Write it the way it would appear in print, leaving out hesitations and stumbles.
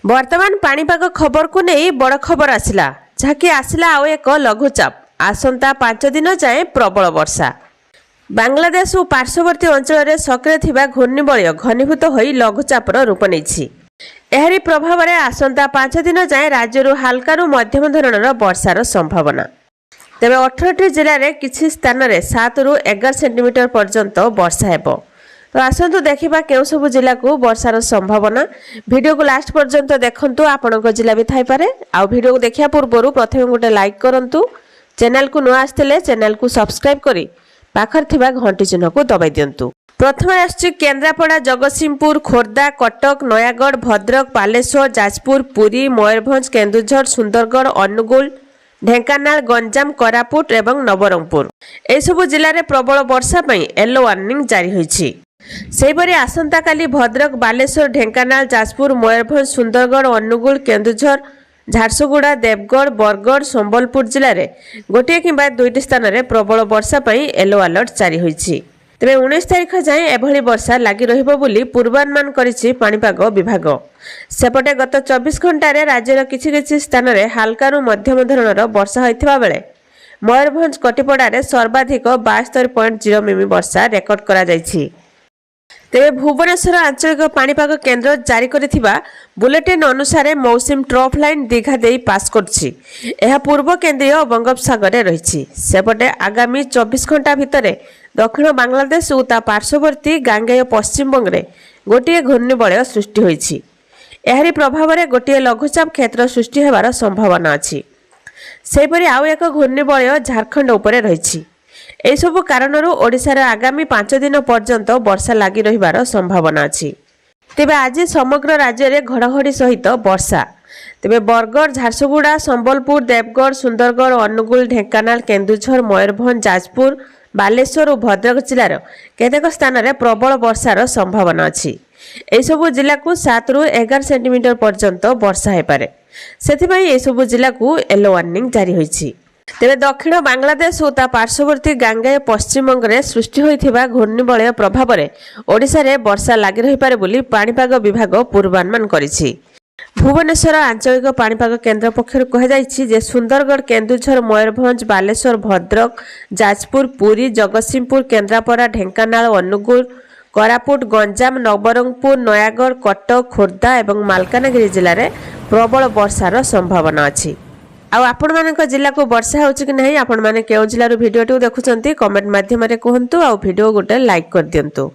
वर्तमान पाणीपाग खबर को नहीं बड़ खबर आसिला जहाँकि आसिला आउ एक लघुचाप आसंता 5 दिन जाए प्रबल वर्षा। बांग्लादेश और पार्श्ववर्ती अंचल में सक्रिय थिबा घूर्णिबलय घनीभूत होई लघुचापर रूप नेछि। एहरी प्रभाव में आसंता 5 दिन जाए राज्य हाल्का मध्यम धरणर वर्षार संभावना। तेबे 18टी जिले में किछि स्थान में 7 ରୁ 11 सेंटीमीटर पर्यंत वर्षा हेबो। तो आसतु देखा केउ सब जिला को वर्षार संभावना। वीडियो को लास्ट पर्यंत देखंतु आपणक जिला भी थाई पारे। आ वीडियो को देखिया पूर्व प्रथम गोटे लाइक करंतु, चैनल को नुआ आस्थिले चैनल को सब्सक्राइब करी पाखर थिबा घंटी चिन्ह को दबाई दियंतु। प्रथम आछि केन्द्रापड़ा, जगतसिंहपुर, खोर्धा, कटक, नयागढ़, भद्रक, बालेश्वर, जाजपुर, पुरी, मयूरभंज, केन्दुझर, सुंदरगढ़, अनुगुल, ढेंकानाल, गंजाम, कोरापुट एवं नवरंगपुर ए सब जिले में प्रबल वर्षा पई येलो वार्निंग जारी होईछि। सेहिपरि आसंता काली भद्रक, बालेश्वर, ढेंकानाल, जाजपुर, मयूरभंज, सुंदरगढ़, अनुगुल, केन्दुझर, झारसुगुड़ा, देवगढ़, बरगढ़, संबलपुर जिले में गोटे किंबा 2टी स्थान में प्रबल वर्षा पई येलो अलर्ट जारी होईछि। तेबे 19 तारिख जाए एभली वर्षा लगी रहिबो बोली पूर्वानुमान करिछि पाणीपाग विभाग। सेपटे गत 24 घंटे राज्यर किछि किछि स्थान में हाल्का मध्यम धरणर वर्षा होइथिबा बेले मयूरभंज कटिपड़ारे सर्वाधिक 72.0 मिमी वर्षा रेकर्ड करा जायछि। तेबे भुवनेश्वर आंचलिक पाणीपाग केन्द्र जारी करिथिबा बुलेटिन अनुसार मौसम ट्रफ लाइन दीघा देई पास करछि। एहा पूर्व केंद्रीय बंगोपसागर रहिछि। सेपटे आगामी 24 घंटा भितरे दक्षिण बांग्लादेश और ता पार्श्ववर्ती गांगेय पश्चिम बंगरे गोटे घूर्णिबलय सृष्टि होइछि। एहारी प्रभाव में गोटे लघुचाप क्षेत्र सृष्टि हेबार संभावना अछि। सेहिपरि आउ एक घूर्णिबलय झारखंड उपरे रहिछि। एहि सब कारणरू ओडिशार आगामी 5 दिन पर्यंत वर्षा लगी रहिबार संभावना अछि। तेबे आज समग्र राज्य में घड़घड़ी सहित वर्षा। तेबे बरगढ़, झारसुगुड़ा, संबलपुर, देवगढ़, सुंदरगढ़, अनुगुल, ढेंकानाल, केन्दुझर, मयूरभंज, जाजपुर, बालेश्वर और भद्रक जिलार केतेक स्थान में प्रबल वर्षार संभावना अछि। एहि सब जिला को 7 ରୁ 11 सेंटीमीटर पर्यंत वर्षा हेपारे। सेथिबाई एहि सब जिला को येलो वार्निंग जारी होईछि। तेबे दक्षिण बांग्लादेश और ता पार्श्ववर्ती गांगेय पश्चिम बंगरे सृष्टि होइथिबा घूर्णिबलय प्रभाव में ओडिशा रे वर्षा लागि रहिपारे बोली पाणीपाग विभाग पूर्वानुमान करिछि। भुवनेश्वर आंचलिक पाणीपाग केन्द्र पक्षर कहा जायछि जे सुंदरगढ़, केन्दुझर, मयूरभंज, बालेश्वर, भद्रक, जाजपुर, पुरी, जगतसिंहपुर, केन्द्रापड़ा, ढेंकानाल, अनुगुल, कोरापुट, गंजाम, नवरंगपुर, नयागढ़, कटक, खोर्धा एवं मालकानगिरी जिले में प्रबल वर्षार संभावना अछि। आपण मानक जिला को वर्षा होछि कि नहीं, आपण माने केउ जिल्लार वीडियो देखुछंती कमेंट माध्यम रे कहंतु आ वीडियो गोटे लाइक कर दियंतु।